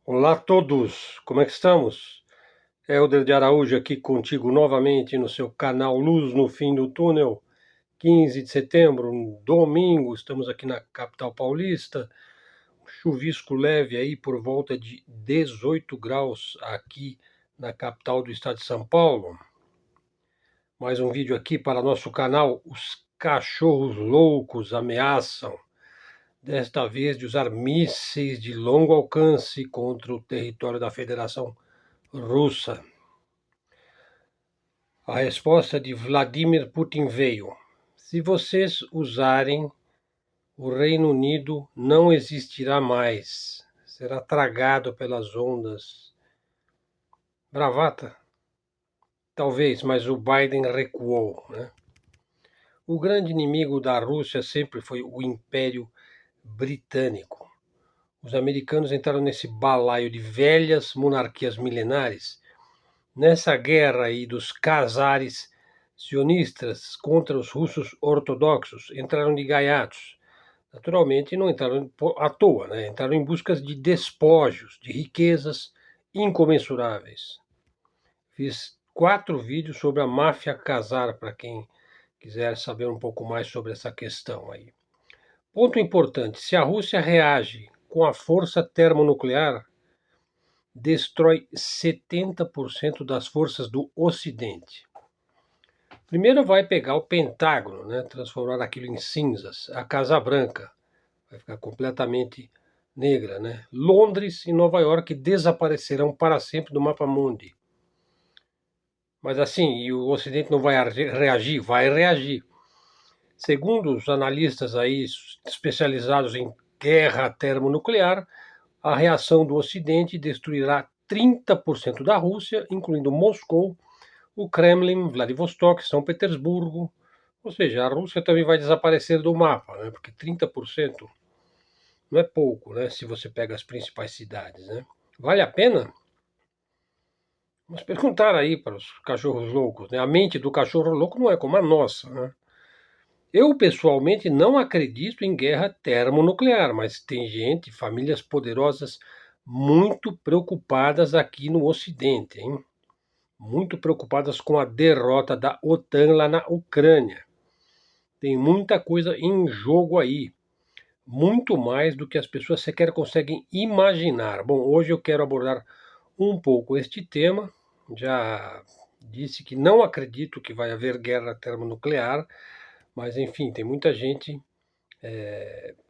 Olá a todos, como é que estamos? Helder de Araújo aqui contigo novamente no seu canal Luz no Fim do Túnel, 15 de setembro, um domingo, estamos aqui na capital paulista, um chuvisco leve aí por volta de 18 graus aqui na capital do estado de São Paulo. Mais um vídeo aqui para nosso canal, os cachorros loucos ameaçam, desta vez de usar mísseis de longo alcance contra o território da Federação Russa. A resposta de Vladimir Putin veio: se vocês usarem, o Reino Unido não existirá mais. Será tragado pelas ondas. Bravata? Talvez, mas o Biden recuou, né? O grande inimigo da Rússia sempre foi o Império Britânico. Os americanos entraram nesse balaio de velhas monarquias milenares. Nessa guerra aí dos czares sionistas contra os russos ortodoxos, entraram de gaiatos. Naturalmente, não entraram à toa, né? Entraram em busca de despojos, de riquezas incomensuráveis. Fiz 4 vídeos sobre a máfia czar, para quem quiser saber um pouco mais sobre essa questão aí. Ponto importante: se a Rússia reage com a força termonuclear, destrói 70% das forças do Ocidente. Primeiro vai pegar o Pentágono, né, transformar aquilo em cinzas. A Casa Branca vai ficar completamente negra, né? Londres e Nova York desaparecerão para sempre do mapa mundi. Mas assim, e o Ocidente não vai reagir? Vai reagir. Segundo os analistas aí especializados em guerra termonuclear, a reação do Ocidente destruirá 30% da Rússia, incluindo Moscou, o Kremlin, Vladivostok, São Petersburgo. Ou seja, a Rússia também vai desaparecer do mapa, né? Porque 30% não é pouco, né? Se você pega as principais cidades, né? Vale a pena? Vamos perguntar aí para os cachorros loucos, né? A mente do cachorro louco não é como a nossa, né? Eu, pessoalmente, não acredito em guerra termonuclear, mas tem gente, famílias poderosas, muito preocupadas aqui no Ocidente, hein? Muito preocupadas com a derrota da OTAN lá na Ucrânia. Tem muita coisa em jogo aí. Muito mais do que as pessoas sequer conseguem imaginar. Bom, hoje eu quero abordar um pouco este tema. Já disse que não acredito que vai haver guerra termonuclear, mas enfim, tem muita gente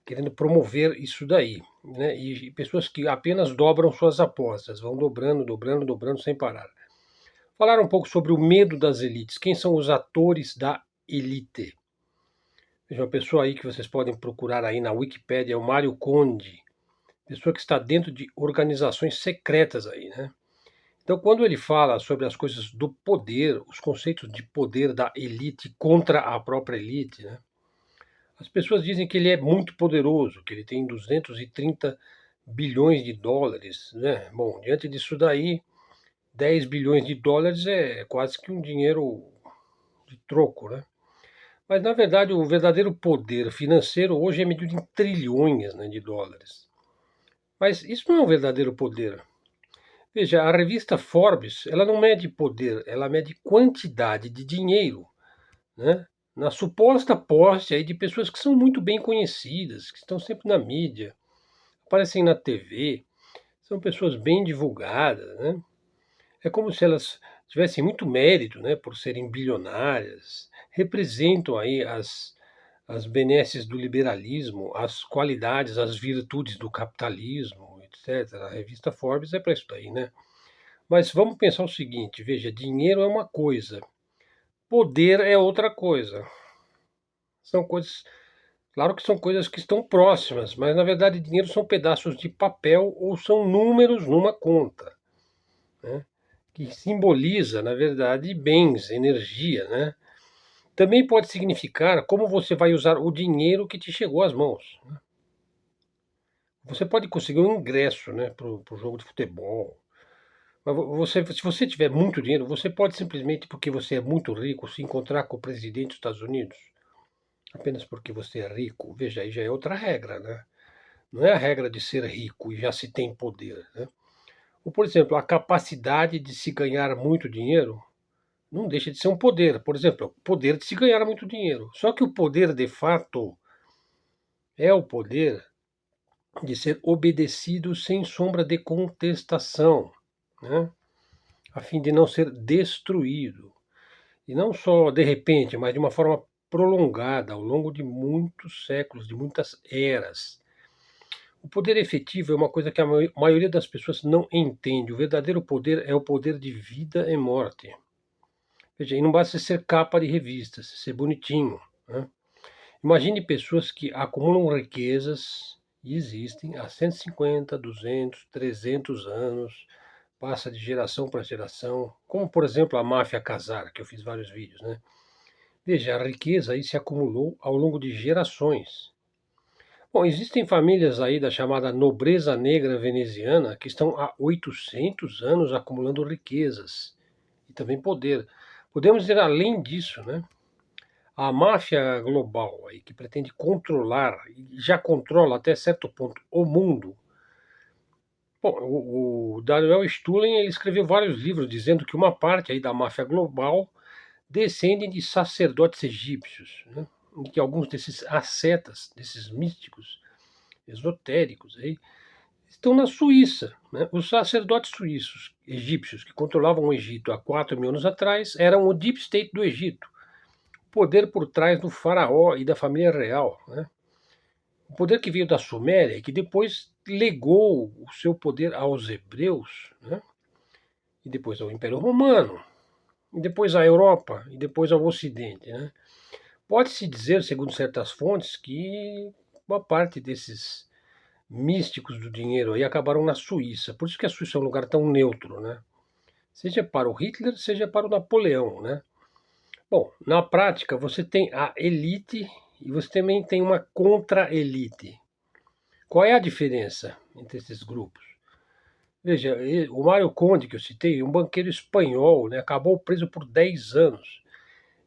querendo promover isso daí, né? E pessoas que apenas dobram suas apostas, vão dobrando, dobrando, dobrando sem parar. Falar um pouco sobre o medo das elites. Quem são os atores da elite? Veja, uma pessoa aí que vocês podem procurar aí na Wikipédia é o Mário Conde, pessoa que está dentro de organizações secretas aí, né? Então, quando ele fala sobre as coisas do poder, os conceitos de poder da elite contra a própria elite, né? As pessoas dizem que ele é muito poderoso, que ele tem 230 bilhões de dólares, né? Bom, diante disso daí, 10 bilhões de dólares é quase que um dinheiro de troco, né? Mas, na verdade, o verdadeiro poder financeiro hoje é medido em trilhões, né, de dólares. Mas isso não é um verdadeiro poder. Veja, a revista Forbes, ela não mede poder, ela mede quantidade de dinheiro, né? Na suposta posse aí de pessoas que são muito bem conhecidas, que estão sempre na mídia, aparecem na TV, são pessoas bem divulgadas, né? É como se elas tivessem muito mérito, né, por serem bilionárias, representam aí as benesses do liberalismo, as qualidades, as virtudes do capitalismo, etc. A revista Forbes é para isso daí, né? Mas vamos pensar o seguinte, veja, dinheiro é uma coisa, poder é outra coisa. São coisas, claro que são coisas que estão próximas, mas na verdade dinheiro são pedaços de papel ou são números numa conta, né? Que simboliza, na verdade, bens, energia, né? Também pode significar como você vai usar o dinheiro que te chegou às mãos. Você pode conseguir um ingresso, né, para o jogo de futebol. Mas se você tiver muito dinheiro, você pode simplesmente, porque você é muito rico, se encontrar com o presidente dos Estados Unidos. Apenas porque você é rico. Veja, aí já é outra regra, né? Não é a regra de ser rico e já se tem poder, né? Ou, por exemplo, a capacidade de se ganhar muito dinheiro não deixa de ser um poder. Por exemplo, o poder de se ganhar muito dinheiro. Só que o poder, de fato, é o poder de ser obedecido sem sombra de contestação, né? A fim de não ser destruído. E não só de repente, mas de uma forma prolongada, ao longo de muitos séculos, de muitas eras. O poder efetivo é uma coisa que a maioria das pessoas não entende. O verdadeiro poder é o poder de vida e morte. Veja, e não basta ser capa de revistas, ser bonitinho, né? Imagine pessoas que acumulam riquezas e existem há 150, 200, 300 anos, passa de geração para geração, como por exemplo a máfia Casar, que eu fiz vários vídeos, né? Veja, a riqueza aí se acumulou ao longo de gerações. Bom, existem famílias aí da chamada nobreza negra veneziana que estão há 800 anos acumulando riquezas e também poder. Podemos ir além disso, né? A máfia global aí, que pretende controlar, e já controla até certo ponto, o mundo. Bom, o Daniel Stullen ele escreveu vários livros dizendo que uma parte aí da máfia global descende de sacerdotes egípcios, né? E que alguns desses ascetas, desses místicos esotéricos aí, estão na Suíça, né? Os sacerdotes suíços, egípcios, que controlavam o Egito há 4.000 anos atrás, eram o deep state do Egito, o poder por trás do faraó e da família real, né? O poder que veio da Suméria e que depois legou o seu poder aos hebreus, né? E depois ao Império Romano, e depois à Europa, e depois ao Ocidente, né? Pode-se dizer, segundo certas fontes, que uma parte desses místicos do dinheiro aí acabaram na Suíça. Por isso que a Suíça é um lugar tão neutro, né? Seja para o Hitler, seja para o Napoleão, né? Bom, na prática você tem a elite e você também tem uma contra-elite. Qual é a diferença entre esses grupos? Veja, o Mário Conde, que eu citei, um banqueiro espanhol, né, acabou preso por 10 anos.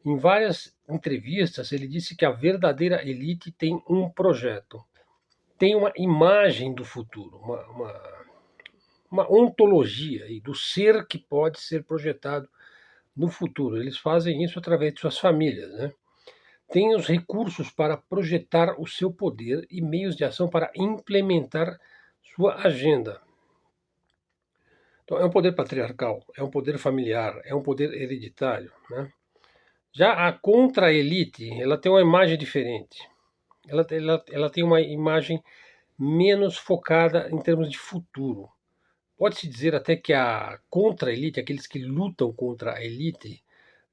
Em várias entrevistas, ele disse que a verdadeira elite tem um projeto, tem uma imagem do futuro, uma ontologia aí, do ser que pode ser projetado no futuro. Eles fazem isso através de suas famílias, né? Tem os recursos para projetar o seu poder e meios de ação para implementar sua agenda. Então, é um poder patriarcal, é um poder familiar, é um poder hereditário, né? Já a contra-elite, ela tem uma imagem diferente. Ela tem uma imagem menos focada em termos de futuro. Pode-se dizer até que a contra-elite, aqueles que lutam contra a elite,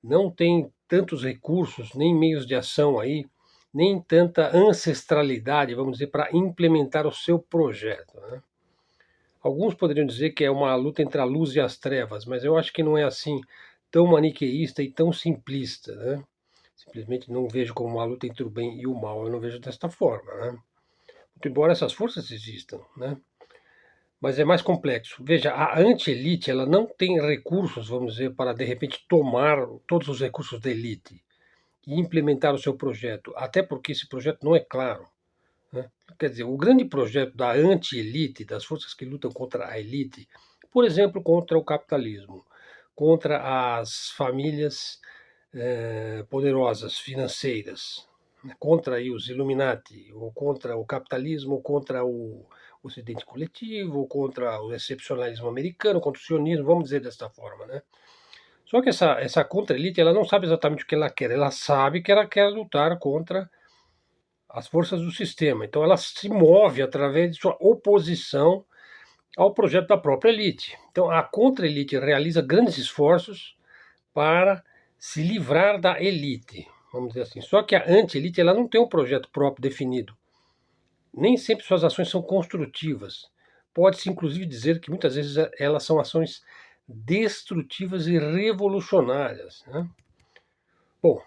não têm tantos recursos, nem meios de ação aí, nem tanta ancestralidade, vamos dizer, para implementar o seu projeto, né? Alguns poderiam dizer que é uma luta entre a luz e as trevas, mas eu acho que não é assim tão maniqueísta e tão simplista, né? Simplesmente não vejo como uma luta entre o bem e o mal, eu não vejo desta forma, né? Muito embora essas forças existam, né? Mas é mais complexo. Veja, a anti-elite ela não tem recursos, vamos dizer, para de repente tomar todos os recursos da elite e implementar o seu projeto, até porque esse projeto não é claro, né? Quer dizer, o grande projeto da anti-elite, das forças que lutam contra a elite, por exemplo, contra o capitalismo, contra as famílias poderosas financeiras, né? Contra aí os Illuminati, ou contra o capitalismo, ou contra o Ocidente coletivo, ou contra o excepcionalismo americano, contra o sionismo, vamos dizer desta forma, né? Só que essa contra-elite, ela não sabe exatamente o que ela quer, ela sabe que ela quer lutar contra as forças do sistema. Então ela se move através de sua oposição ao projeto da própria elite. Então a contra-elite realiza grandes esforços para se livrar da elite, vamos dizer assim. Só que a anti-elite ela não tem um projeto próprio definido. Nem sempre suas ações são construtivas. Pode-se inclusive dizer que muitas vezes elas são ações destrutivas e revolucionárias, né? Bom,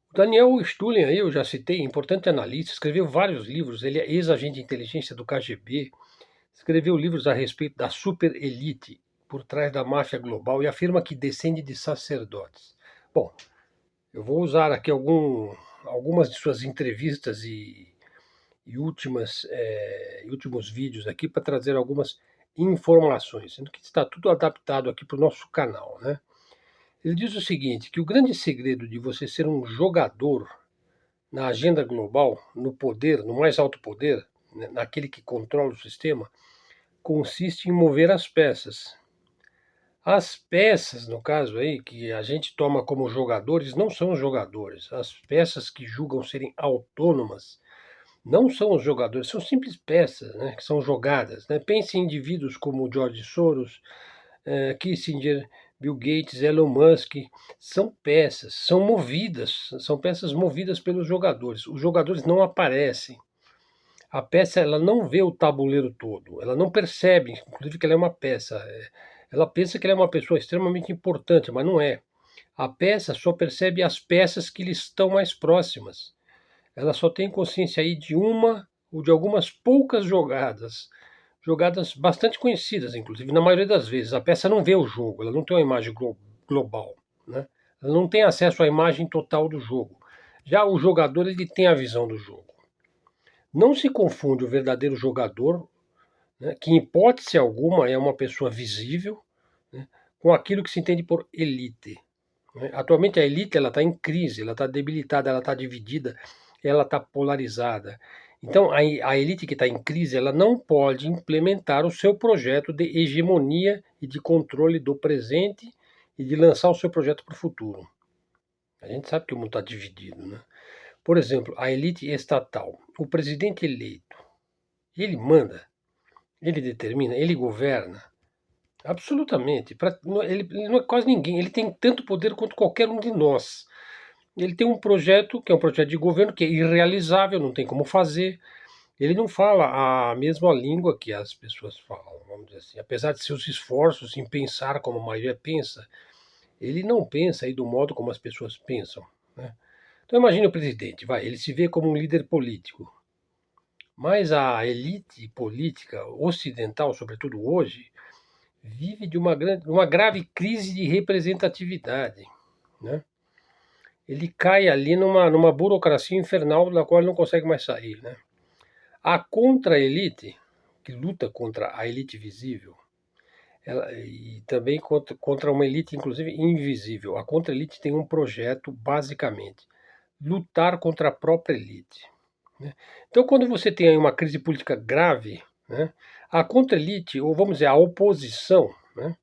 o Daniel Stullen, aí eu já citei, importante analista, escreveu vários livros, ele é ex-agente de inteligência do KGB, escreveu livros a respeito da super-elite por trás da máfia global e afirma que descende de sacerdotes. Bom, eu vou usar aqui algumas de suas entrevistas e últimos vídeos aqui para trazer algumas informações, sendo que está tudo adaptado aqui para o nosso canal, né? Ele diz o seguinte, que o grande segredo de você ser um jogador na agenda global, no poder, no mais alto poder, né, naquele que controla o sistema, consiste em mover as peças. As peças, no caso aí, que a gente toma como jogadores, não são os jogadores. As peças que julgam serem autônomas não são os jogadores, são simples peças, né, que são jogadas, né? Pense em indivíduos como George Soros, Kissinger, Bill Gates, Elon Musk, são peças, são peças movidas pelos jogadores. Os jogadores não aparecem. A peça ela não vê o tabuleiro todo, ela não percebe, inclusive, que ela é uma peça. Ela pensa que ela é uma pessoa extremamente importante, mas não é. A peça só percebe as peças que lhe estão mais próximas. Ela só tem consciência aí de uma ou de algumas poucas jogadas, jogadas bastante conhecidas, inclusive, na maioria das vezes. A peça não vê o jogo, ela não tem uma imagem global, né? Ela não tem acesso à imagem total do jogo. Já o jogador ele tem a visão do jogo. Não se confunde o verdadeiro jogador, né, que em hipótese alguma é uma pessoa visível, né, com aquilo que se entende por elite. Né? Atualmente a elite está em crise, ela está debilitada, ela está dividida, ela está polarizada. Então a elite que está em crise ela não pode implementar o seu projeto de hegemonia e de controle do presente e de lançar o seu projeto para o futuro. A gente sabe que o mundo está dividido. Né? Por exemplo, a elite estatal, o presidente eleito, ele manda, ele determina, ele governa. Absolutamente. Ele não é quase ninguém. Ele tem tanto poder quanto qualquer um de nós. Ele tem um projeto, que é um projeto de governo, que é irrealizável, não tem como fazer. Ele não fala a mesma língua que as pessoas falam, vamos dizer assim. Apesar de seus esforços em pensar como a maioria pensa, ele não pensa aí do modo como as pessoas pensam. Né? Então imagine o presidente, ele se vê como um líder político. Mas a elite política ocidental, sobretudo hoje, vive de uma grave crise de representatividade. Né? Ele cai ali numa burocracia infernal da qual ele não consegue mais sair. Né? A contra-elite, que luta contra a elite visível, e também contra uma elite, inclusive, invisível. A contra-elite tem um projeto, basicamente, lutar contra a própria elite. Né? Então, quando você tem aí uma crise política grave, né, a contra-elite, ou vamos dizer, a oposição, né,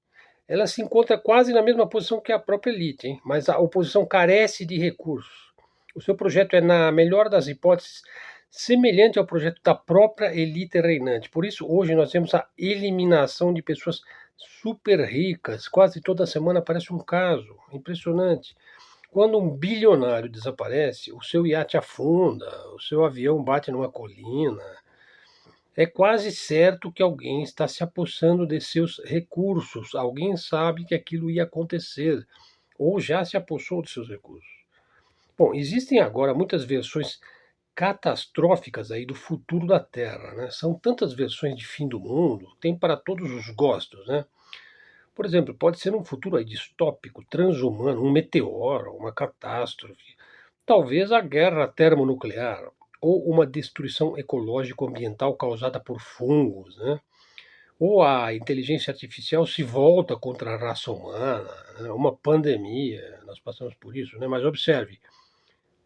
ela se encontra quase na mesma posição que a própria elite, hein? Mas a oposição carece de recursos. O seu projeto é, na melhor das hipóteses, semelhante ao projeto da própria elite reinante. Por isso, hoje nós temos a eliminação de pessoas super ricas. Quase toda semana aparece um caso impressionante. Quando um bilionário desaparece, o seu iate afunda, o seu avião bate numa colina. É quase certo que alguém está se apossando de seus recursos. Alguém sabe que aquilo ia acontecer, ou já se apossou de seus recursos. Bom, existem agora muitas versões catastróficas aí do futuro da Terra, né? São tantas versões de fim do mundo, tem para todos os gostos, né? Por exemplo, pode ser um futuro aí distópico, transhumano, um meteoro, uma catástrofe, talvez a guerra termonuclear ou uma destruição ecológico-ambiental causada por fungos, né? Ou a inteligência artificial se volta contra a raça humana, né? Uma pandemia, nós passamos por isso, né? Mas observe,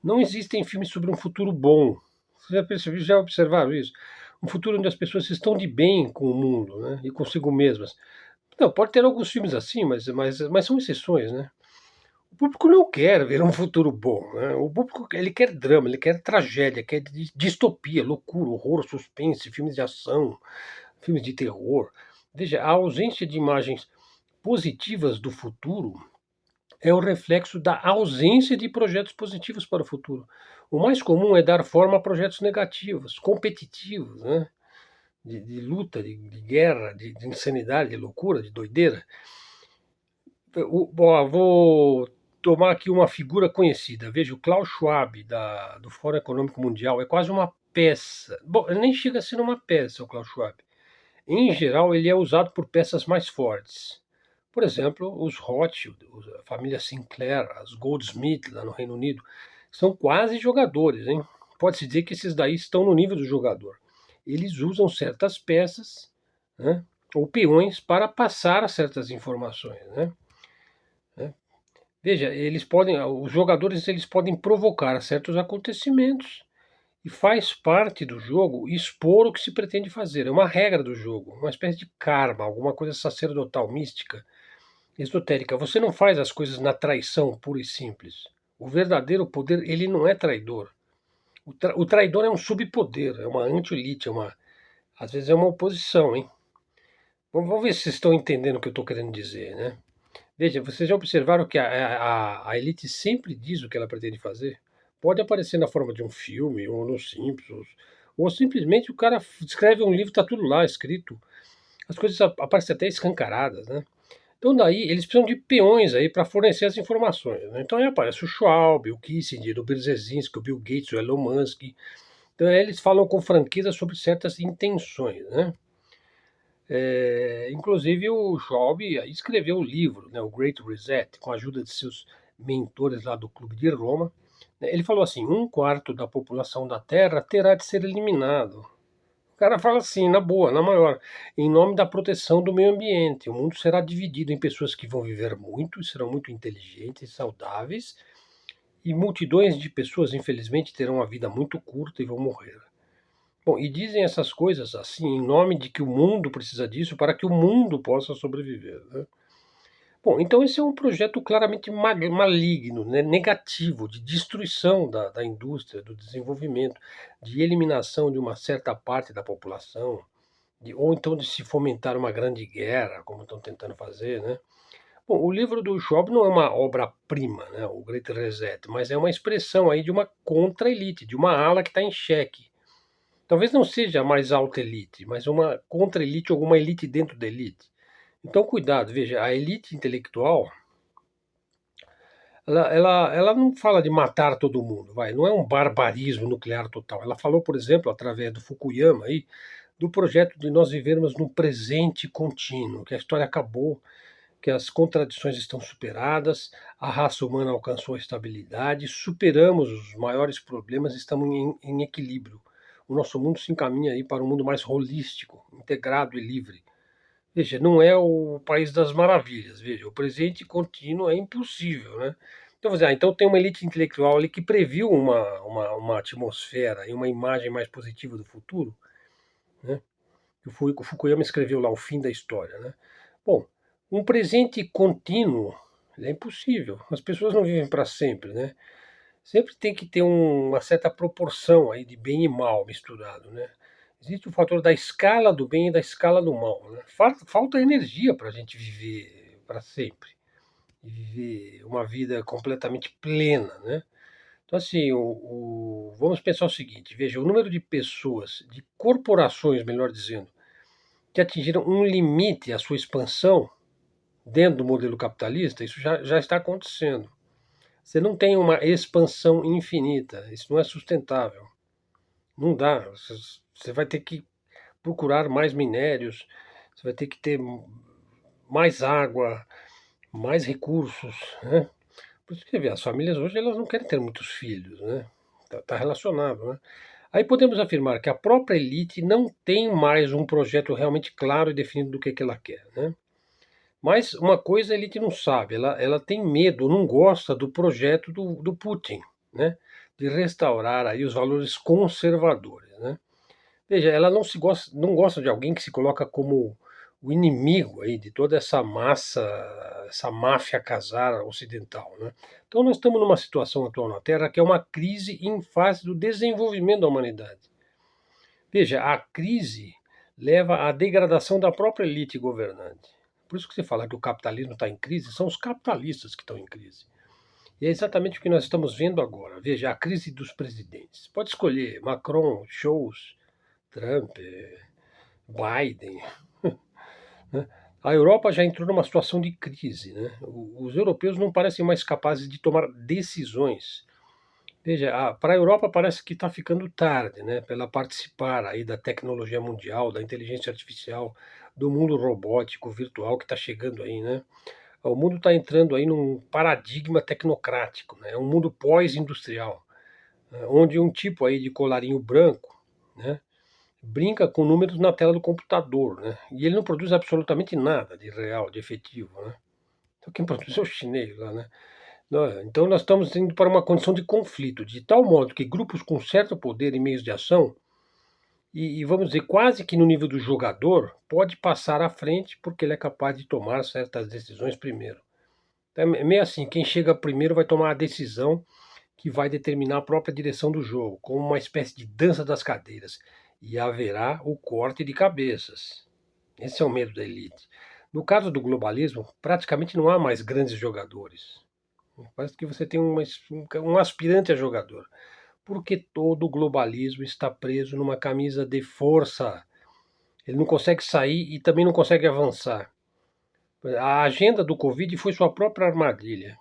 não existem filmes sobre um futuro bom. Você já observaram isso? Um futuro onde as pessoas estão de bem com o mundo, né? E consigo mesmas. Não, pode ter alguns filmes assim, mas são exceções, né? O público não quer ver um futuro bom, né? O público ele quer drama, ele quer tragédia, quer distopia, loucura, horror, suspense, filmes de ação, filmes de terror. Veja, a ausência de imagens positivas do futuro é o reflexo da ausência de projetos positivos para o futuro. O mais comum é dar forma a projetos negativos, competitivos, né? De luta, de guerra, de insanidade, de loucura, de doideira. Vou tomar aqui uma figura conhecida. Veja, o Klaus Schwab, do Fórum Econômico Mundial, é quase uma peça. Bom, ele nem chega a ser uma peça, o Klaus Schwab. Em geral, ele é usado por peças mais fortes. Por exemplo, os Rothschild, a família Sinclair, as Goldsmith, lá no Reino Unido, são quase jogadores, hein? Pode-se dizer que esses daí estão no nível do jogador. Eles usam certas peças, né, ou peões para passar certas informações, né? Veja, os jogadores eles podem provocar certos acontecimentos e faz parte do jogo expor o que se pretende fazer. É uma regra do jogo, uma espécie de karma, alguma coisa sacerdotal, mística, esotérica. Você não faz as coisas na traição pura e simples. O verdadeiro poder, ele não é traidor. O traidor é um subpoder, é uma anti-elite, às vezes é uma oposição, hein? Vamos ver se vocês estão entendendo o que eu estou querendo dizer, né? Veja, vocês já observaram que a elite sempre diz o que ela pretende fazer? Pode aparecer na forma de um filme, ou nos Simpsons, ou simplesmente o cara escreve um livro, está tudo lá escrito. As coisas aparecem até escancaradas, né? Então daí eles precisam de peões aí para fornecer as informações, né? Então aí aparece o Schwab, o Kissinger, o Brzezinski, o Bill Gates, o Elon Musk. Então aí eles falam com franqueza sobre certas intenções, né? Inclusive o Schwab escreveu o livro, né, o Great Reset, com a ajuda de seus mentores lá do Clube de Roma. Ele falou assim: 1/4 da população da Terra terá de ser eliminado. O cara fala assim, na boa, na maior, em nome da proteção do meio ambiente. O mundo será dividido em pessoas que vão viver muito, serão muito inteligentes, saudáveis, e multidões de pessoas, infelizmente, terão uma vida muito curta e vão morrer. Bom, e dizem essas coisas assim em nome de que o mundo precisa disso para que o mundo possa sobreviver, né? Bom, então esse é um projeto claramente maligno, né, negativo, de destruição da indústria, do desenvolvimento, de eliminação de uma certa parte da população, ou então de se fomentar uma grande guerra, como estão tentando fazer, né? Bom, o livro do Schwab não é uma obra-prima, né, o Great Reset, mas é uma expressão aí de uma contra-elite, de uma ala que está em xeque. Talvez não seja a mais alta elite, mas uma contra-elite, alguma elite dentro da elite. Então, cuidado, veja, a elite intelectual, ela não fala de matar todo mundo, vai, não é um barbarismo nuclear total. Ela falou, por exemplo, através do Fukuyama, aí, do projeto de nós vivermos num presente contínuo, que a história acabou, que as contradições estão superadas, a raça humana alcançou a estabilidade, superamos os maiores problemas, estamos em equilíbrio. O nosso mundo se encaminha aí para um mundo mais holístico, integrado e livre. Veja, não é o país das maravilhas, veja, o presente contínuo é impossível, né? Então, então tem uma elite intelectual ali que previu uma atmosfera e uma imagem mais positiva do futuro, né? O Fukuyama escreveu lá o fim da história, né? Bom, um presente contínuo é impossível. As pessoas não vivem para sempre, né? Sempre tem que ter uma certa proporção aí de bem e mal misturado, né? Existe o fator da escala do bem e da escala do mal, né? Falta energia para a gente viver para sempre e viver uma vida completamente plena, né? Então, assim, vamos pensar o seguinte: veja, o número de pessoas, de corporações, melhor dizendo, que atingiram um limite à sua expansão dentro do modelo capitalista, isso já está acontecendo. Você não tem uma expansão infinita, isso não é sustentável. Não dá. Você vai ter que procurar mais minérios, você vai ter que ter mais água, mais recursos, né? Por isso que você vê, as famílias hoje elas não querem ter muitos filhos, né? Tá relacionado, né? Aí podemos afirmar que a própria elite não tem mais um projeto realmente claro e definido do que ela quer, né? Mas uma coisa a elite não sabe, ela tem medo, não gosta do projeto do Putin, né? De restaurar aí os valores conservadores, né? Veja, ela não gosta de alguém que se coloca como o inimigo aí de toda essa massa, essa máfia casar ocidental, né? Então nós estamos numa situação atual na Terra que é uma crise em fase do desenvolvimento da humanidade. Veja, a crise leva à degradação da própria elite governante. Por isso que você fala que o capitalismo está em crise, são os capitalistas que estão em crise. E é exatamente o que nós estamos vendo agora. Veja, a crise dos presidentes. Pode escolher Macron, Scholz, Trump, Biden, né? A Europa já entrou numa situação de crise, né? Os europeus não parecem mais capazes de tomar decisões. Veja, para a Europa parece que está ficando tarde, né? Para ela participar aí da tecnologia mundial, da inteligência artificial, do mundo robótico, virtual que está chegando aí, né? O mundo está entrando aí num paradigma tecnocrático, né? É um mundo pós-industrial, né? Onde um tipo aí de colarinho branco, né, brinca com números na tela do computador, né? E ele não produz absolutamente nada de real, de efetivo, né? Então quem produz é o chinês lá, né? Então nós estamos indo para uma condição de conflito, de tal modo que grupos com certo poder e meios de ação, e vamos dizer, quase que no nível do jogador, pode passar à frente porque ele é capaz de tomar certas decisões primeiro. Então, é meio assim, quem chega primeiro vai tomar a decisão que vai determinar a própria direção do jogo, como uma espécie de dança das cadeiras. E haverá o corte de cabeças. Esse é o medo da elite. No caso do globalismo, praticamente não há mais grandes jogadores. Parece que você tem um aspirante a jogador. Porque todo o globalismo está preso numa camisa de força. Ele não consegue sair e também não consegue avançar. A agenda do Covid foi sua própria armadilha.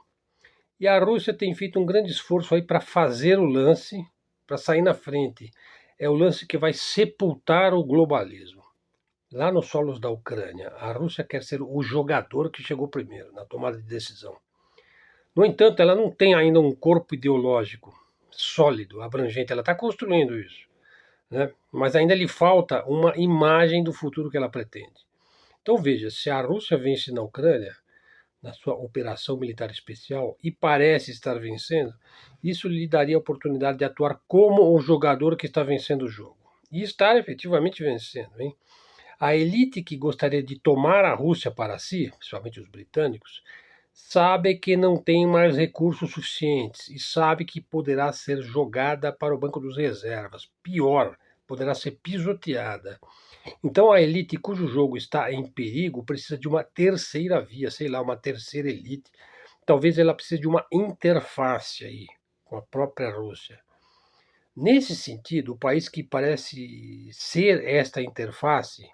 E a Rússia tem feito um grande esforço aí para fazer o lance, para sair na frente. É o lance que vai sepultar o globalismo. Lá nos solos da Ucrânia, a Rússia quer ser o jogador que chegou primeiro na tomada de decisão. No entanto, ela não tem ainda um corpo ideológico sólido, abrangente. Ela está construindo isso, né? Mas ainda lhe falta uma imagem do futuro que ela pretende. Então veja, se a Rússia vence na Ucrânia, na sua operação militar especial, e parece estar vencendo, isso lhe daria a oportunidade de atuar como o jogador que está vencendo o jogo. E estar efetivamente vencendo, hein? A elite que gostaria de tomar a Rússia para si, principalmente os britânicos, sabe que não tem mais recursos suficientes e sabe que poderá ser jogada para o banco dos reservas. Pior, poderá ser pisoteada. Então a elite cujo jogo está em perigo precisa de uma terceira via, sei lá, uma terceira elite. Talvez ela precise de uma interface aí com a própria Rússia. Nesse sentido, o país que parece ser esta interface,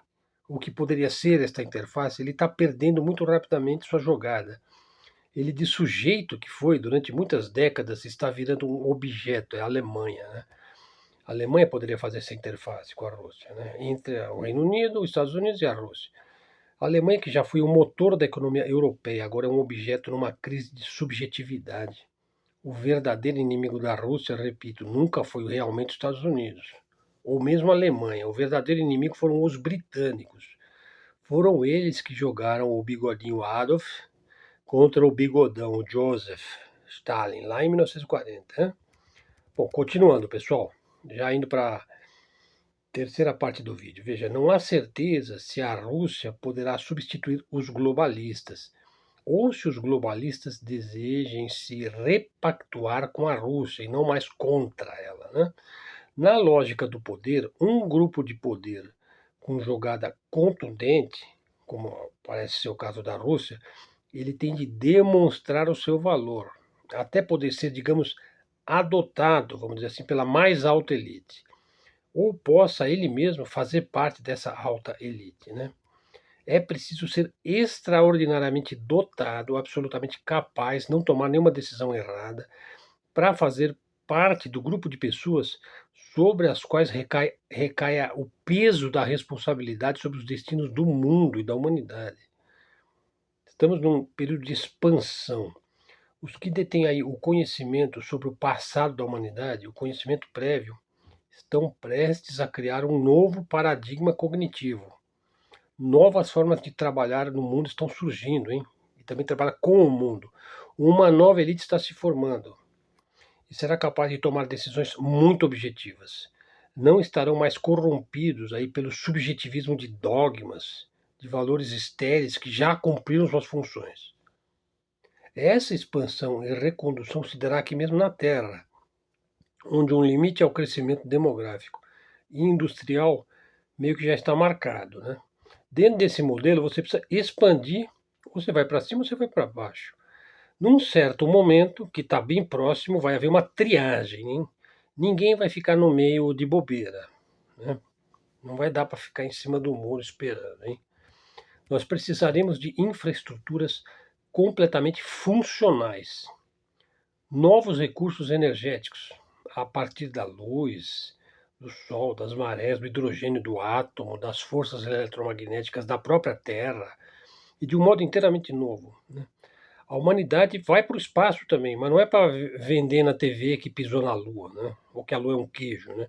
o que poderia ser esta interface, ele está perdendo muito rapidamente sua jogada. Ele, de sujeito que foi durante muitas décadas, está virando um objeto, é a Alemanha, né? A Alemanha poderia fazer essa interface com a Rússia, né? Entre o Reino Unido, os Estados Unidos e a Rússia. A Alemanha, que já foi o motor da economia europeia, agora é um objeto numa crise de subjetividade. O verdadeiro inimigo da Rússia, repito, nunca foi realmente os Estados Unidos, ou mesmo a Alemanha. O verdadeiro inimigo foram os britânicos. Foram eles que jogaram o bigodinho Adolf contra o bigodão Joseph Stalin, lá em 1940. Né? Bom, continuando, pessoal, já indo para a terceira parte do vídeo. Veja, não há certeza se a Rússia poderá substituir os globalistas, ou se os globalistas desejem se repactuar com a Rússia e não mais contra ela. Né? Na lógica do poder, um grupo de poder com jogada contundente, como parece ser o caso da Rússia, ele tem de demonstrar o seu valor, até poder ser, digamos, adotado, vamos dizer assim, pela mais alta elite, ou possa ele mesmo fazer parte dessa alta elite, né? É preciso ser extraordinariamente dotado, absolutamente capaz, não tomar nenhuma decisão errada, para fazer parte do grupo de pessoas sobre as quais recai o peso da responsabilidade sobre os destinos do mundo e da humanidade. Estamos num período de expansão. Os que detêm aí o conhecimento sobre o passado da humanidade, o conhecimento prévio, estão prestes a criar um novo paradigma cognitivo. Novas formas de trabalhar no mundo estão surgindo, hein? E também trabalhar com o mundo. Uma nova elite está se formando e será capaz de tomar decisões muito objetivas. Não estarão mais corrompidos aí pelo subjetivismo de dogmas, de valores estéreis que já cumpriram suas funções. Essa expansão e recondução se dará aqui mesmo na Terra, onde um limite ao crescimento demográfico e industrial meio que já está marcado. Né? Dentro desse modelo, você precisa expandir, ou você vai para cima ou você vai para baixo. Num certo momento, que está bem próximo, vai haver uma triagem. Hein? Ninguém vai ficar no meio de bobeira. Né? Não vai dar para ficar em cima do muro esperando. Hein? Nós precisaremos de infraestruturas completamente funcionais. Novos recursos energéticos, a partir da luz, do sol, das marés, do hidrogênio do átomo, das forças eletromagnéticas da própria Terra, e de um modo inteiramente novo. Né? A humanidade vai para o espaço também, mas não é para vender na TV que pisou na Lua, né? Ou que a Lua é um queijo. Né?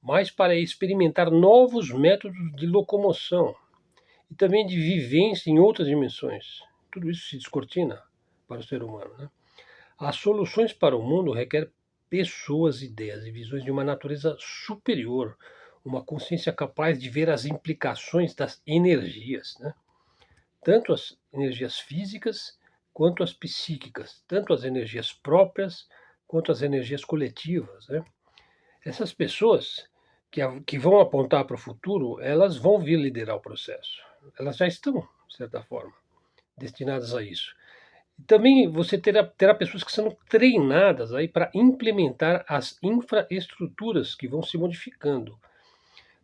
mas para experimentar novos métodos de locomoção e também de vivência em outras dimensões. Tudo isso se descortina para o ser humano, né? As soluções para o mundo requerem pessoas, ideias e visões de uma natureza superior, uma consciência capaz de ver as implicações das energias, né? Tanto as energias físicas quanto as psíquicas, tanto as energias próprias quanto as energias coletivas, né? Essas pessoas que vão apontar para o futuro, elas vão vir liderar o processo. Elas já estão, de certa forma, destinadas a isso. Também você terá pessoas que são treinadas aí para implementar as infraestruturas que vão se modificando.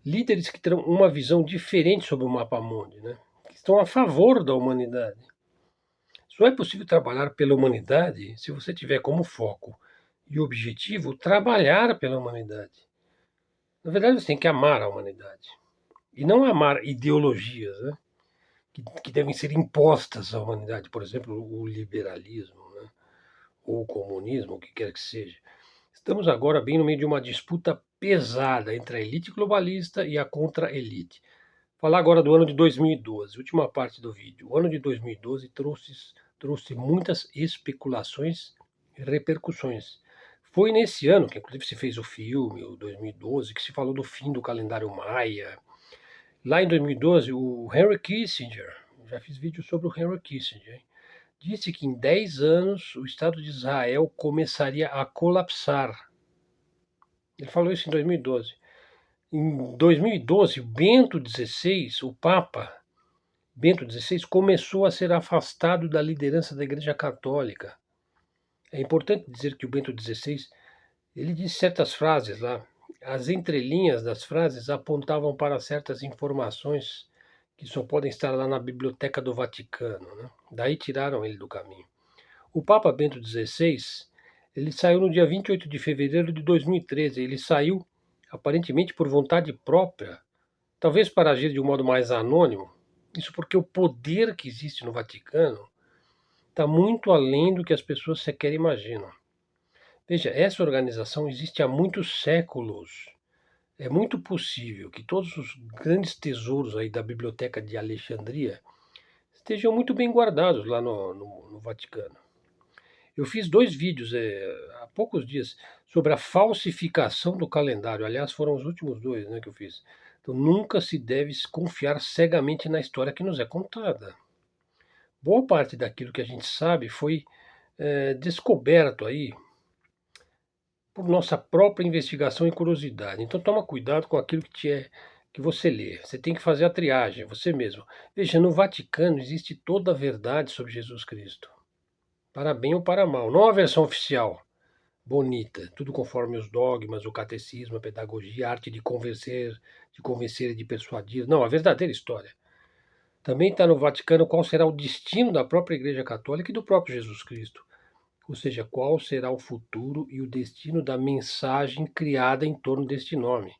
Líderes que terão uma visão diferente sobre o mapa mundi, né? Que estão a favor da humanidade. Só é possível trabalhar pela humanidade se você tiver como foco e objetivo trabalhar pela humanidade. Na verdade, você tem que amar a humanidade. E não amar ideologias, né? Que devem ser impostas à humanidade. Por exemplo, o liberalismo, né? Ou o comunismo, o que quer que seja. Estamos agora bem no meio de uma disputa pesada entre a elite globalista e a contra-elite. Falar agora do ano de 2012, última parte do vídeo. O ano de 2012 trouxe muitas especulações e repercussões. Foi nesse ano que, inclusive, se fez o filme, o 2012, que se falou do fim do calendário maia. Lá em 2012, o Henry Kissinger, já fiz vídeo sobre o Henry Kissinger, hein? Disse que em 10 anos o Estado de Israel começaria a colapsar. Ele falou isso em 2012. Em 2012, Bento XVI, o Papa Bento XVI, começou a ser afastado da liderança da Igreja Católica. É importante dizer que o Bento XVI, ele disse certas frases lá. As entrelinhas das frases apontavam para certas informações que só podem estar lá na Biblioteca do Vaticano, né? Daí tiraram ele do caminho. O Papa Bento XVI, ele saiu no dia 28 de fevereiro de 2013. Ele saiu aparentemente por vontade própria, talvez para agir de um modo mais anônimo. Isso porque o poder que existe no Vaticano está muito além do que as pessoas sequer imaginam. Veja, essa organização existe há muitos séculos. É muito possível que todos os grandes tesouros aí da Biblioteca de Alexandria estejam muito bem guardados lá no Vaticano. Eu fiz 2 vídeos há poucos dias sobre a falsificação do calendário. Aliás, foram os últimos 2, né, que eu fiz. Então, nunca se deve confiar cegamente na história que nos é contada. Boa parte daquilo que a gente sabe foi descoberto aí por nossa própria investigação e curiosidade. Então, toma cuidado com aquilo que você lê. Você tem que fazer a triagem, você mesmo. Veja, no Vaticano existe toda a verdade sobre Jesus Cristo. Para bem ou para mal. Não a versão oficial, bonita, tudo conforme os dogmas, o catecismo, a pedagogia, a arte de convencer e de persuadir. Não, a verdadeira história. Também está no Vaticano qual será o destino da própria Igreja Católica e do próprio Jesus Cristo. Ou seja, qual será o futuro e o destino da mensagem criada em torno deste nome.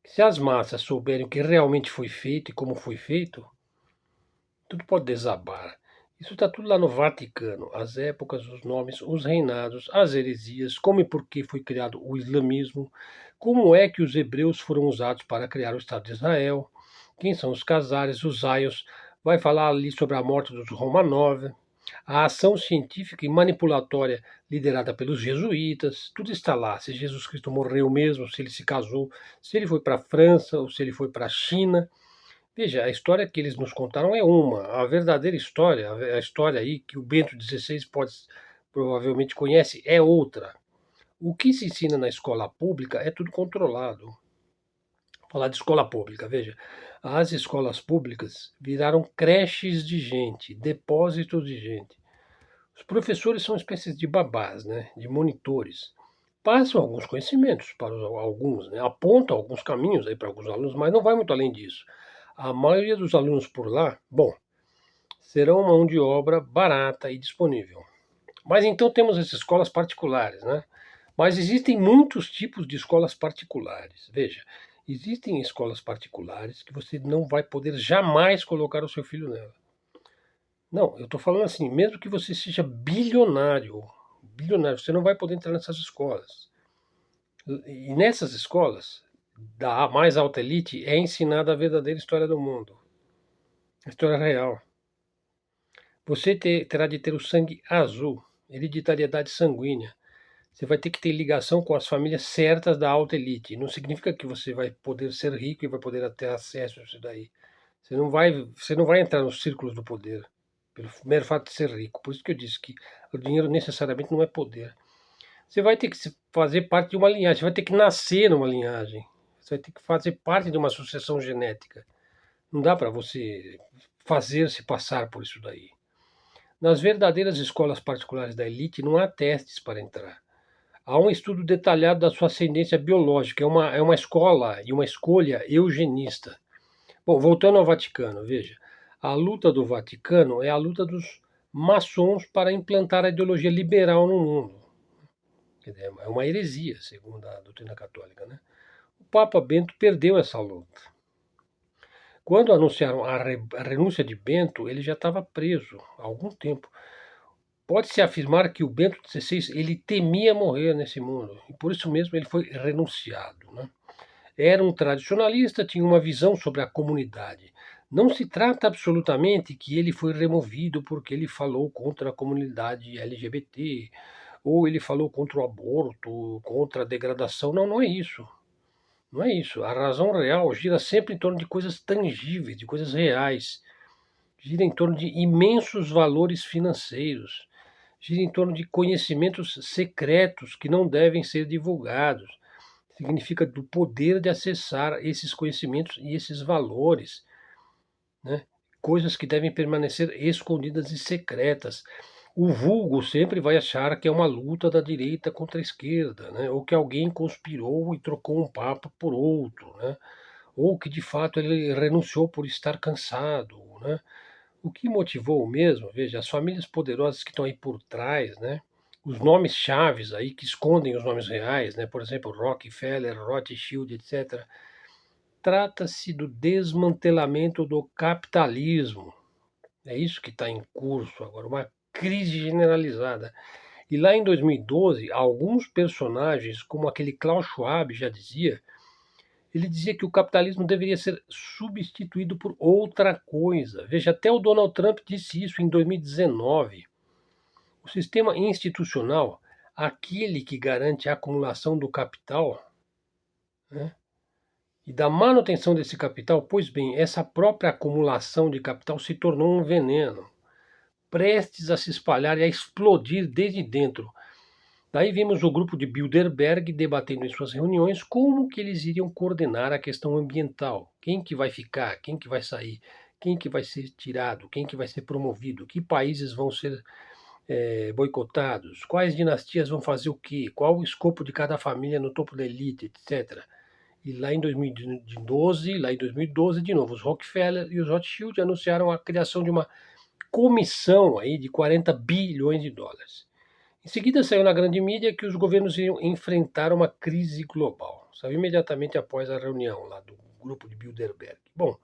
Se as massas souberem o que realmente foi feito e como foi feito, tudo pode desabar. Isso está tudo lá no Vaticano. As épocas, os nomes, os reinados, as heresias, como e por que foi criado o islamismo, como é que os hebreus foram usados para criar o Estado de Israel, quem são os Casares, os Aios, vai falar ali sobre a morte dos Romanov, a ação científica e manipulatória liderada pelos jesuítas, tudo está lá. Se Jesus Cristo morreu mesmo, se ele se casou, se ele foi para a França ou se ele foi para a China. Veja, a história que eles nos contaram é uma. A verdadeira história, a história aí que o Bento XVI provavelmente conhece, é outra. O que se ensina na escola pública é tudo controlado. Falar de escola pública, veja. As escolas públicas viraram creches de gente, depósitos de gente. Os professores são espécies de babás, né? De monitores. Passam alguns conhecimentos para alguns, né? Apontam alguns caminhos aí para alguns alunos, mas não vai muito além disso. A maioria dos alunos por lá, bom, serão mão de obra barata e disponível. Mas então temos as escolas particulares, né? Mas existem muitos tipos de escolas particulares. Veja, existem escolas particulares que você não vai poder jamais colocar o seu filho nela. Não, eu estou falando assim, mesmo que você seja bilionário, você não vai poder entrar nessas escolas. E nessas escolas, da mais alta elite, é ensinada a verdadeira história do mundo, a história real. Você terá de ter o sangue azul, hereditariedade sanguínea. Você vai ter que ter ligação com as famílias certas da alta elite. Não significa que você vai poder ser rico e vai poder ter acesso a isso daí. Você não vai entrar nos círculos do poder pelo mero fato de ser rico. Por isso que eu disse que o dinheiro necessariamente não é poder. Você vai ter que fazer parte de uma linhagem, você vai ter que nascer numa linhagem. Você vai ter que fazer parte de uma sucessão genética. Não dá para você fazer-se passar por isso daí. Nas verdadeiras escolas particulares da elite não há testes para entrar. Há um estudo detalhado da sua ascendência biológica. É uma escola e uma escolha eugenista. Bom, voltando ao Vaticano, veja. A luta do Vaticano é a luta dos maçons para implantar a ideologia liberal no mundo. Quer dizer, é uma heresia, segundo a doutrina católica, né? O Papa Bento perdeu essa luta. Quando anunciaram a renúncia de Bento, ele já estava preso há algum tempo. Pode-se afirmar que o Bento XVI ele temia morrer nesse mundo e por isso mesmo ele foi renunciado, né? Era um tradicionalista, tinha uma visão sobre a comunidade. Não se trata absolutamente que ele foi removido porque ele falou contra a comunidade LGBT, ou ele falou contra o aborto, contra a degradação. Não, não é isso. Não é isso. A razão real gira sempre em torno de coisas tangíveis, de coisas reais. Gira em torno de imensos valores financeiros. Gira em torno de conhecimentos secretos que não devem ser divulgados. Significa do poder de acessar esses conhecimentos e esses valores, né? Coisas que devem permanecer escondidas e secretas. O vulgo sempre vai achar que é uma luta da direita contra a esquerda, né? Ou que alguém conspirou e trocou um papa por outro, né? Ou que de fato ele renunciou por estar cansado, né? O que motivou mesmo, veja, as famílias poderosas que estão aí por trás, né? Os nomes chaves aí que escondem os nomes reais, né? Por exemplo, Rockefeller, Rothschild, etc. Trata-se do desmantelamento do capitalismo. É isso que está em curso agora, uma crise generalizada. E lá em 2012, alguns personagens, como aquele Klaus Schwab já dizia, ele dizia que o capitalismo deveria ser substituído por outra coisa. Veja, até o Donald Trump disse isso em 2019. O sistema institucional, aquele que garante a acumulação do capital, né, e da manutenção desse capital, pois bem, essa própria acumulação de capital se tornou um veneno, prestes a se espalhar e a explodir desde dentro. Daí vimos o grupo de Bilderberg debatendo em suas reuniões como que eles iriam coordenar a questão ambiental. Quem que vai ficar, quem que vai sair, quem que vai ser tirado, quem que vai ser promovido, que países vão ser boicotados, quais dinastias vão fazer o quê, qual o escopo de cada família no topo da elite, etc. E lá em 2012, de novo, os Rockefeller e os Rothschild anunciaram a criação de uma comissão aí de 40 bilhões de dólares. Em seguida, saiu na grande mídia que os governos iriam enfrentar uma crise global. Saiu imediatamente após a reunião lá do grupo de Bilderberg. Bom,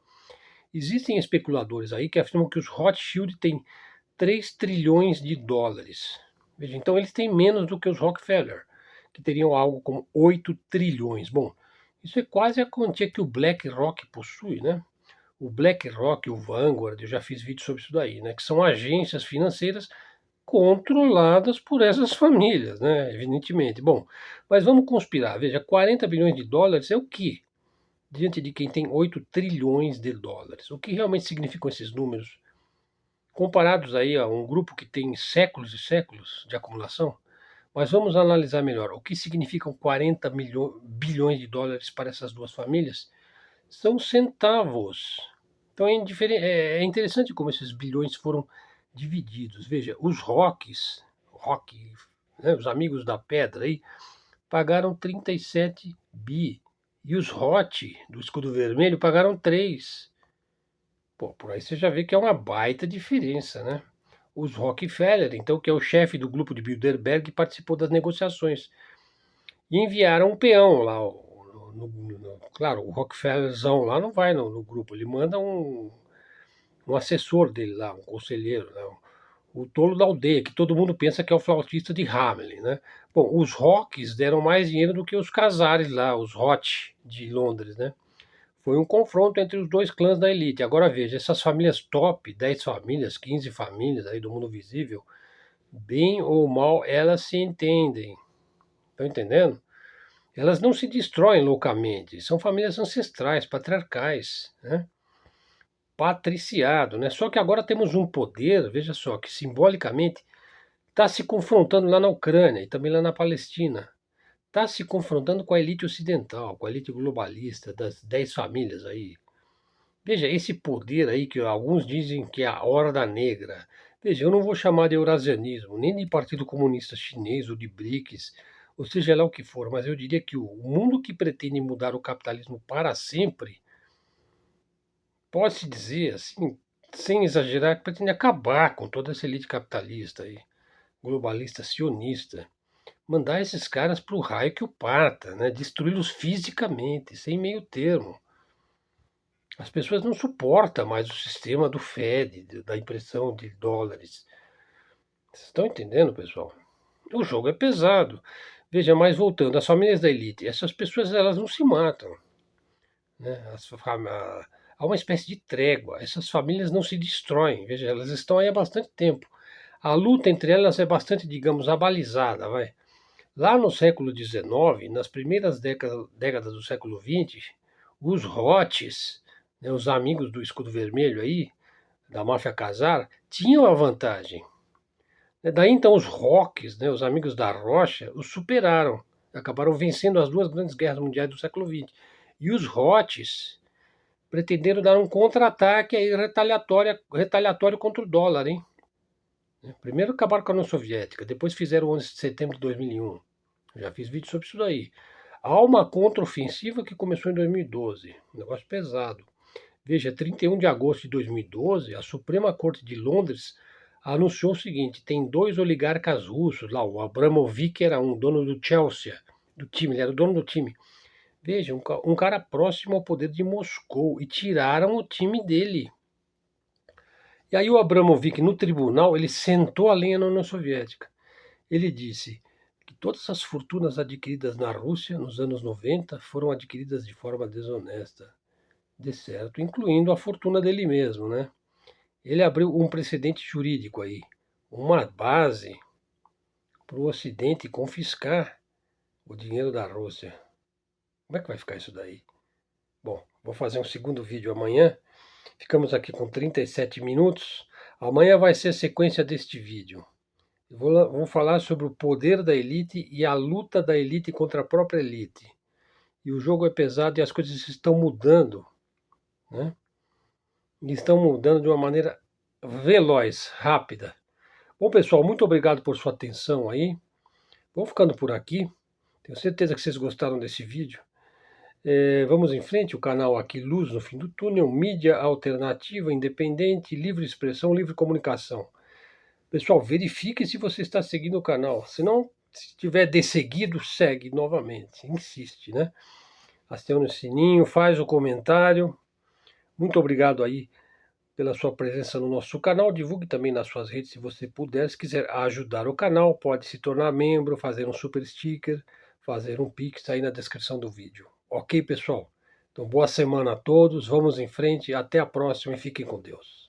existem especuladores aí que afirmam que os Rothschild têm 3 trilhões de dólares. Veja, então eles têm menos do que os Rockefeller, que teriam algo como 8 trilhões. Bom, isso é quase a quantia que o BlackRock possui, né? O BlackRock, o Vanguard, eu já fiz vídeo sobre isso daí, né? Que são agências financeiras controladas por essas famílias, né? Evidentemente. Bom, mas vamos conspirar. Veja, 40 bilhões de dólares é o quê? Diante de quem tem 8 trilhões de dólares. O que realmente significam esses números? Comparados aí a um grupo que tem séculos e séculos de acumulação, mas vamos analisar melhor. O que significam 40 bilhões de dólares para essas duas famílias? São centavos. Então é interessante como esses bilhões foram divididos. Veja, os Rock, né, os amigos da pedra aí, pagaram 37 bi. E os Hot, do escudo vermelho, pagaram 3. Pô, por aí você já vê que é uma baita diferença, né? Os Rockefeller, então, que é o chefe do grupo de Bilderberg, participou das negociações. E enviaram um peão lá. Claro, o Rockefellerzão lá não vai no grupo, ele manda um assessor dele lá, um conselheiro, né? o tolo da aldeia, que todo mundo pensa que é o flautista de Hamelin, né? Bom, os Rocks deram mais dinheiro do que os Casares lá, os Roth de Londres, né? Foi um confronto entre os dois clãs da elite. Agora veja, essas famílias top, 10 famílias, 15 famílias aí do mundo visível, bem ou mal, elas se entendem. Estão entendendo? Elas não se destroem loucamente. São famílias ancestrais, patriarcais, né? Patriciado, né? Só que agora temos um poder, veja só, que simbolicamente está se confrontando lá na Ucrânia e também lá na Palestina. Está se confrontando com a elite ocidental, com a elite globalista das 10 famílias aí. Veja, esse poder aí que alguns dizem que é a horda negra. Veja, eu não vou chamar de eurasianismo, nem de Partido Comunista Chinês ou de BRICS, ou seja lá o que for, mas eu diria que o mundo que pretende mudar o capitalismo para sempre, pode-se dizer assim, sem exagerar, que pretende acabar com toda essa elite capitalista aí, globalista, sionista. Mandar esses caras para o raio que o parta, né? Destruí-los fisicamente, sem meio termo. As pessoas não suportam mais o sistema do Fed, da impressão de dólares. Vocês estão entendendo, pessoal? O jogo é pesado. Veja, mas voltando, as famílias da elite, essas pessoas elas não se matam. Né? Há uma espécie de trégua. Essas famílias não se destroem. Veja, elas estão aí há bastante tempo. A luta entre elas é bastante, digamos, abalizada, vai. Lá no século XIX, nas primeiras décadas do século XX, os Roths, né, os amigos do escudo vermelho aí, da máfia casar, tinham a vantagem. Daí então os Rocks, né, os amigos da Rocha, os superaram, acabaram vencendo as duas grandes guerras mundiais do século XX. E os Roths pretenderam dar um contra-ataque aí retaliatório contra o dólar, hein? Primeiro acabaram com a União Soviética, depois fizeram o 11 de setembro de 2001. Já fiz vídeo sobre isso daí. Há uma contraofensiva que começou em 2012, um negócio pesado. Veja, 31 de agosto de 2012, a Suprema Corte de Londres anunciou o seguinte: tem dois oligarcas russos lá, o Abramovich era um dono do Chelsea, do time, ele era o dono do time. Veja, um cara próximo ao poder de Moscou, e tiraram o time dele. E aí o Abramovich, no tribunal, ele sentou a lenha na União Soviética. Ele disse que todas as fortunas adquiridas na Rússia nos anos 90 foram adquiridas de forma desonesta, de certo, incluindo a fortuna dele mesmo, né? Ele abriu um precedente jurídico aí, uma base para o Ocidente confiscar o dinheiro da Rússia. Como é que vai ficar isso daí? Bom, vou fazer um segundo vídeo amanhã. Ficamos aqui com 37 minutos. Amanhã vai ser a sequência deste vídeo. Vou falar sobre o poder da elite e a luta da elite contra a própria elite. E o jogo é pesado e as coisas estão mudando, né? E estão mudando de uma maneira veloz, rápida. Bom, pessoal, muito obrigado por sua atenção aí. Vou ficando por aqui. Tenho certeza que vocês gostaram desse vídeo. Vamos em frente, o canal aqui Luz no Fim do Túnel, mídia alternativa, independente, livre expressão, livre comunicação. Pessoal, verifique se você está seguindo o canal. Se não, se tiver desseguido, segue novamente. Insiste, né? Acione o sininho, faz o comentário. Muito obrigado aí pela sua presença no nosso canal. Divulgue também nas suas redes se você puder. Se quiser ajudar o canal, pode se tornar membro, fazer um super sticker, fazer um pix aí na descrição do vídeo. Ok, pessoal? Então, boa semana a todos. Vamos em frente. Até a próxima e fiquem com Deus.